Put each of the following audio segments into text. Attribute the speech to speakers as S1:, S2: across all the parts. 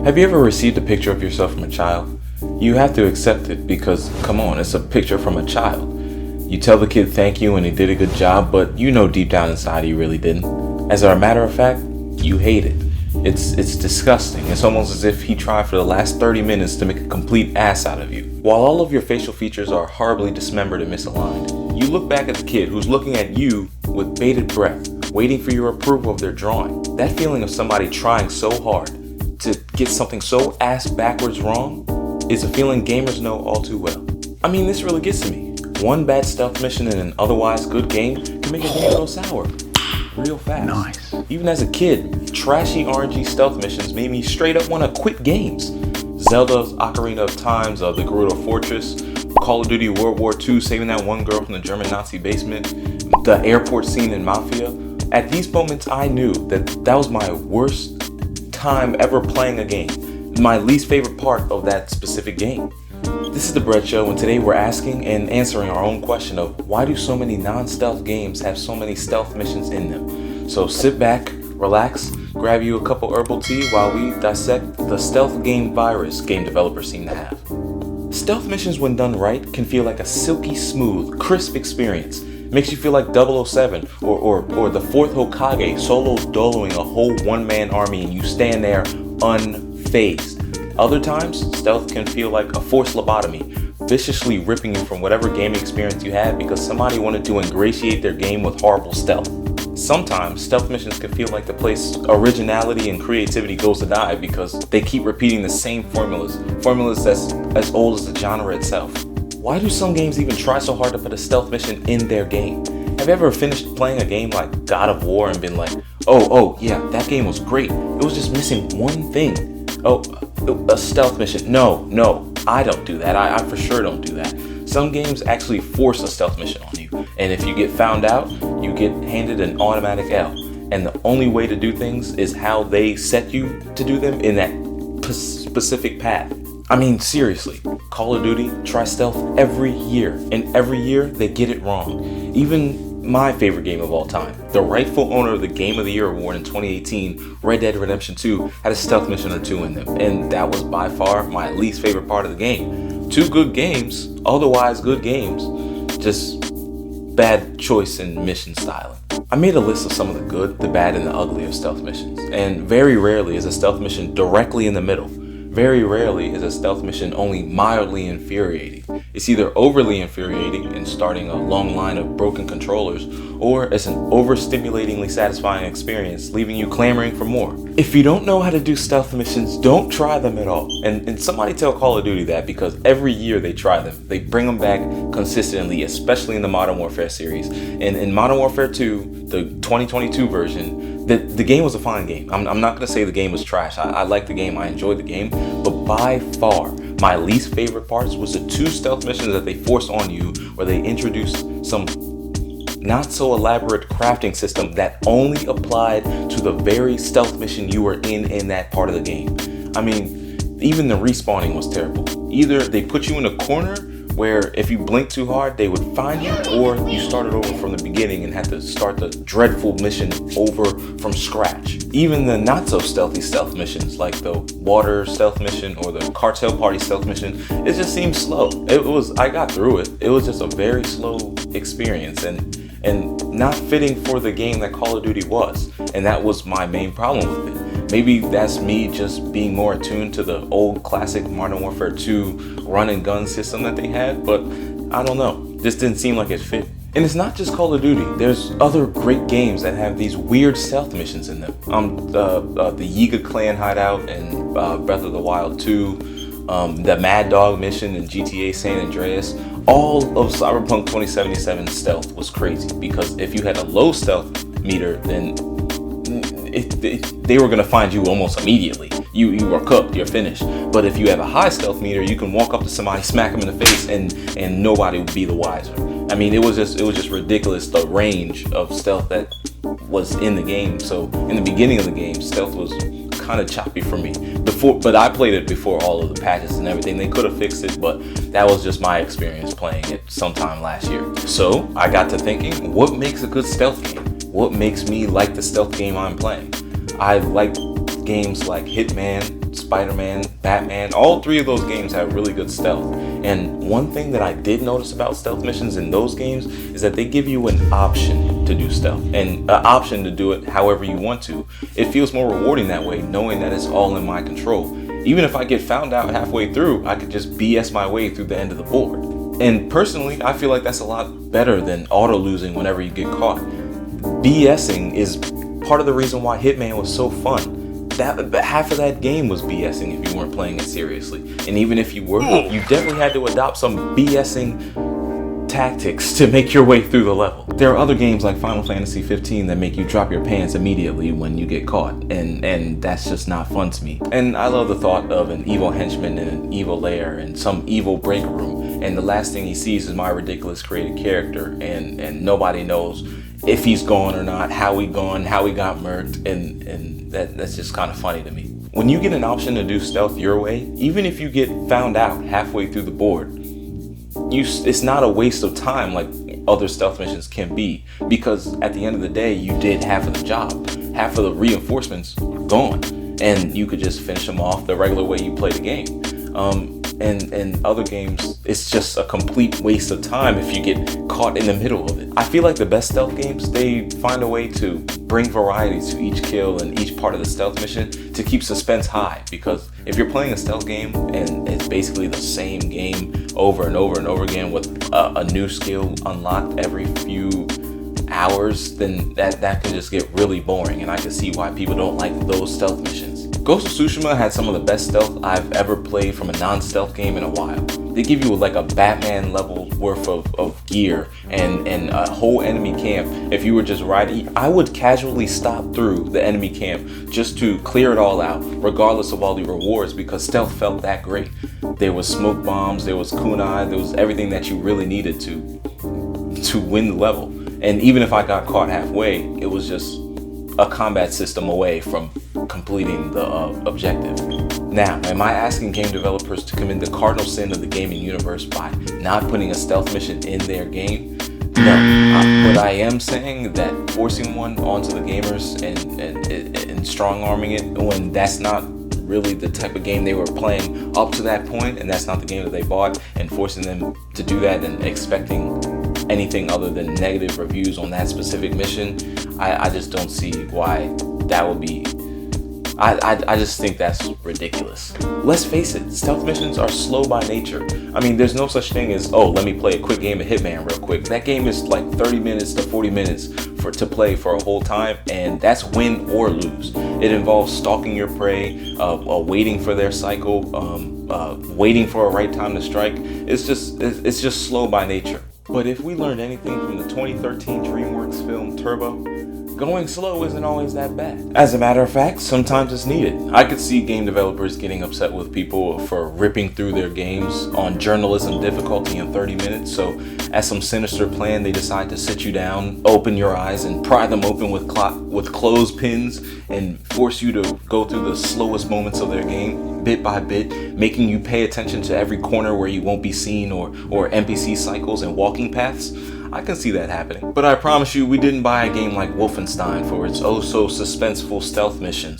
S1: Have you ever received a picture of yourself from a child? You have to accept it because, come on, it's a picture from a child. You tell the kid thank you and he did a good job, but you know deep down inside he really didn't. As a matter of fact, you hate it. It's disgusting. It's almost as if he tried for the last 30 minutes to make a complete ass out of you. While all of your facial features are horribly dismembered and misaligned, you look back at the kid who's looking at you with bated breath, waiting for your approval of their drawing. That feeling of somebody trying so hard to get something so ass backwards wrong is a feeling gamers know all too well. I mean, this really gets to me. One bad stealth mission in an otherwise good game can make a game go sour real fast.
S2: Nice.
S1: Even as a kid, trashy RNG stealth missions made me straight up want to quit games. Zelda's Ocarina of Time's The Gerudo Fortress, Call of Duty World War II saving that one girl from the German Nazi basement, the airport scene in Mafia. At these moments, I knew that was my worst time ever playing a game, my least favorite part of that specific game. This is The Bread Show, and today we're asking and answering our own question of why do so many non-stealth games have so many stealth missions in them? So sit back, relax, grab you a cup of herbal tea while we dissect the stealth game virus game developers seem to have. Stealth missions, when done right, can feel like a silky smooth, crisp experience. Makes you feel like 007 or the 4th Hokage solo doloing a whole one-man army and you stand there unfazed. Other times, stealth can feel like a forced lobotomy, viciously ripping you from whatever gaming experience you had because somebody wanted to ingratiate their game with horrible stealth. Sometimes, stealth missions can feel like the place originality and creativity goes to die because they keep repeating the same formulas that's as old as the genre itself. Why do some games even try so hard to put a stealth mission in their game? Have you ever finished playing a game like God of War and been like, oh yeah, that game was great, it was just missing one thing? Oh, a stealth mission. No, I don't do that. I for sure don't do that. Some games actually force a stealth mission on you, and if you get found out, you get handed an automatic L. And the only way to do things is how they set you to do them in that specific path. I mean, seriously, Call of Duty tries stealth every year, and every year they get it wrong. Even my favorite game of all time, the rightful owner of the Game of the Year award in 2018, Red Dead Redemption 2, had a stealth mission or two in them, and that was by far my least favorite part of the game. Two good games, otherwise good games, just bad choice in mission styling. I made a list of some of the good, the bad, and the ugly of stealth missions, and very rarely is a stealth mission directly in the middle. Very rarely is a stealth mission only mildly infuriating. It's either overly infuriating and starting a long line of broken controllers, or it's an overstimulatingly satisfying experience, leaving you clamoring for more. If you don't know how to do stealth missions, don't try them at all. And somebody tell Call of Duty that, because every year they try them. They bring them back consistently, especially in the Modern Warfare series. And in Modern Warfare 2, the 2022 version, the game was a fine game. I'm not going to say the game was trash. I liked the game. I enjoyed the game. But by far, my least favorite parts was the two stealth missions that they forced on you, where they introduced some not so elaborate crafting system that only applied to the very stealth mission you were in that part of the game. I mean, even the respawning was terrible. Either they put you in a corner where if you blinked too hard, they would find you, or you started over from the beginning and had to start the dreadful mission over from scratch. Even the not so stealthy stealth missions, like the water stealth mission or the cartel party stealth mission, it just seemed slow. I got through it. It was just a very slow experience and not fitting for the game that Call of Duty was. And that was my main problem with it. Maybe that's me just being more attuned to the old classic Modern Warfare 2 run and gun system that they had, but I don't know. This didn't seem like it fit. And it's not just Call of Duty. There's other great games that have these weird stealth missions in them. The Yiga Clan hideout in Breath of the Wild 2, the Mad Dog mission in GTA San Andreas. All of Cyberpunk 2077 stealth was crazy, because if you had a low stealth meter, then they were going to find you almost immediately. You were cooked, you're finished. But if you have a high stealth meter, you can walk up to somebody, smack them in the face, and nobody would be the wiser. I mean, it was just ridiculous, the range of stealth that was in the game. So in the beginning of the game, stealth was kind of choppy for me. But I played it before all of the patches and everything. They could have fixed it, but that was just my experience playing it sometime last year. So I got to thinking, what makes a good stealth game? What makes me like the stealth game I'm playing? I like games like Hitman, Spider-Man, Batman, all three of those games have really good stealth. And one thing that I did notice about stealth missions in those games is that they give you an option to do stealth and an option to do it however you want to. It feels more rewarding that way, knowing that it's all in my control. Even if I get found out halfway through, I could just BS my way through the end of the board. And personally, I feel like that's a lot better than auto-losing whenever you get caught. BSing is part of the reason why Hitman was so fun. Half of that game was BSing if you weren't playing it seriously. And even if you were, you definitely had to adopt some BSing tactics to make your way through the level. There are other games like Final Fantasy 15 that make you drop your pants immediately when you get caught, and that's just not fun to me. And I love the thought of an evil henchman in an evil lair and some evil break room, and the last thing he sees is my ridiculous created character, and nobody knows if he's gone or not, how he gone, how he got murked, and that's just kind of funny to me. When you get an option to do stealth your way, even if you get found out halfway through the board, it's not a waste of time like other stealth missions can be, because at the end of the day, you did half of the job. Half of the reinforcements are gone, and you could just finish them off the regular way you play the game. And other games, it's just a complete waste of time if you get caught in the middle of it. I feel like the best stealth games, they find a way to bring variety to each kill and each part of the stealth mission to keep suspense high, because if you're playing a stealth game and it's basically the same game over and over and over again with a new skill unlocked every few hours, then that can just get really boring, and I can see why people don't like those stealth missions. Ghost of Tsushima had some of the best stealth I've ever played from a non-stealth game in a while. They give you like a Batman level worth of gear and a whole enemy camp. If you were just riding, I would casually stop through the enemy camp just to clear it all out, regardless of all the rewards, because stealth felt that great. There was smoke bombs, there was kunai, there was everything that you really needed to win the level. And even if I got caught halfway, it was just a combat system away from completing the objective. Now, am I asking game developers to commit the cardinal sin of the gaming universe by not putting a stealth mission in their game? No, but I am saying that forcing one onto the gamers and strong-arming it when that's not really the type of game they were playing up to that point, and that's not the game that they bought, and forcing them to do that and expecting anything other than negative reviews on that specific mission, I just don't see why that would be. I just think that's ridiculous. Let's face it, stealth missions are slow by nature. I mean, there's no such thing as, oh, let me play a quick game of Hitman real quick. That game is like 30 minutes to 40 minutes to play for a whole time, and that's win or lose. It involves stalking your prey, waiting for their cycle, waiting for a right time to strike. It's just slow by nature. But if we learned anything from the 2013 DreamWorks film Turbo, going slow isn't always that bad. As a matter of fact, sometimes it's needed. I could see game developers getting upset with people for ripping through their games on journalism difficulty in 30 minutes, so as some sinister plan, they decide to sit you down, open your eyes, and pry them open with clothespins and force you to go through the slowest moments of their game, bit by bit, making you pay attention to every corner where you won't be seen, or NPC cycles and walking paths. I can see that happening. But I promise you, we didn't buy a game like Wolfenstein for its oh-so-suspenseful stealth missions.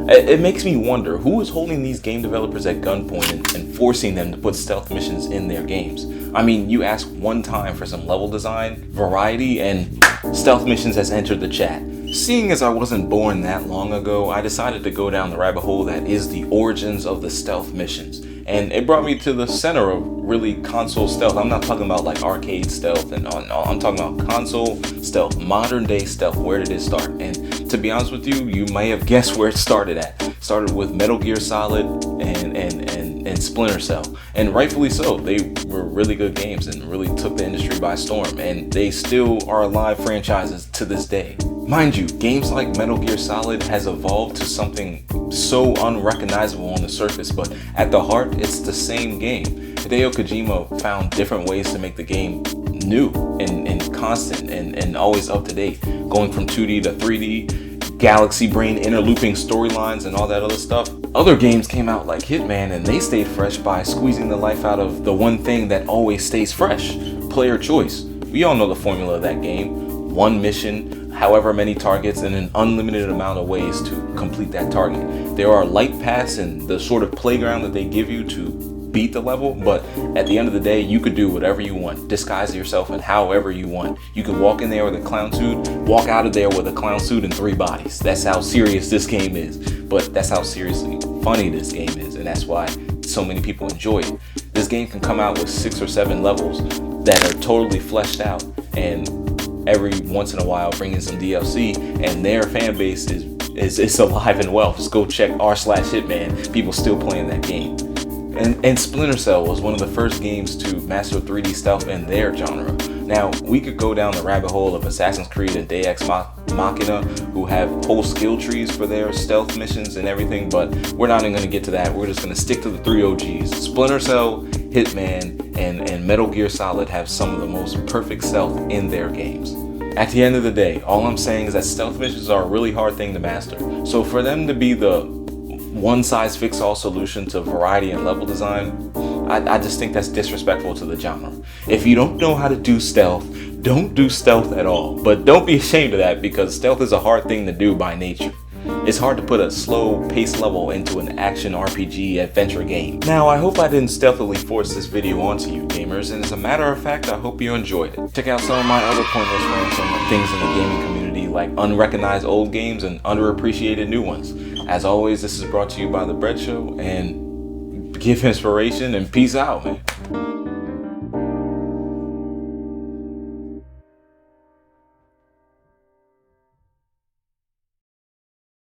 S1: It makes me wonder, who is holding these game developers at gunpoint and forcing them to put stealth missions in their games? I mean, you ask one time for some level design, variety, and stealth missions has entered the chat. Seeing as I wasn't born that long ago, I decided to go down the rabbit hole that is the origins of the stealth missions. And it brought me to the center of really console stealth. I'm not talking about like arcade stealth, and I'm talking about console stealth, modern day stealth. Where did it start? And to be honest with you, you may have guessed where it started at. It started with Metal Gear Solid and Splinter Cell. And rightfully so. They were really good games and really took the industry by storm. And they still are alive franchises to this day. Mind you, games like Metal Gear Solid has evolved to something so unrecognizable on the surface, but at the heart, it's the same game. Hideo Kojima found different ways to make the game new and constant and always up to date, going from 2D to 3D, galaxy brain interlooping storylines and all that other stuff. Other games came out like Hitman, and they stayed fresh by squeezing the life out of the one thing that always stays fresh: player choice. We all know the formula of that game. One mission, however many targets and an unlimited amount of ways to complete that target. There are light paths and the sort of playground that they give you to beat the level, but at the end of the day, you could do whatever you want. Disguise yourself in however you want. You could walk in there with a clown suit, walk out of there with a clown suit and 3 bodies. That's how serious this game is, but that's how seriously funny this game is, and that's why so many people enjoy it. This game can come out with 6 or 7 levels that are totally fleshed out, and every once in a while bring in some DLC, and their fan base is alive and well. Just go check r/Hitman. People still playing that game. And Splinter Cell was one of the first games to master 3D stealth in their genre. Now, we could go down the rabbit hole of Assassin's Creed and Deus Ex Machina, who have whole skill trees for their stealth missions and everything, but we're not even going to get to that. We're just going to stick to the 3 OGs. Splinter Cell, Hitman, and Metal Gear Solid have some of the most perfect stealth in their games. At the end of the day, all I'm saying is that stealth missions are a really hard thing to master. So for them to be the one-size-fits-all solution to variety and level design, I just think that's disrespectful to the genre. If you don't know how to do stealth, don't do stealth at all. But don't be ashamed of that, because stealth is a hard thing to do by nature. It's hard to put a slow pace level into an action RPG adventure game. Now, I hope I didn't stealthily force this video onto you gamers, and as a matter of fact, I hope you enjoyed it. Check out some of my other pointless rants on things in the gaming community, like unrecognized old games and underappreciated new ones. As always, this is brought to you by The Bread Show, and give inspiration and peace out, man.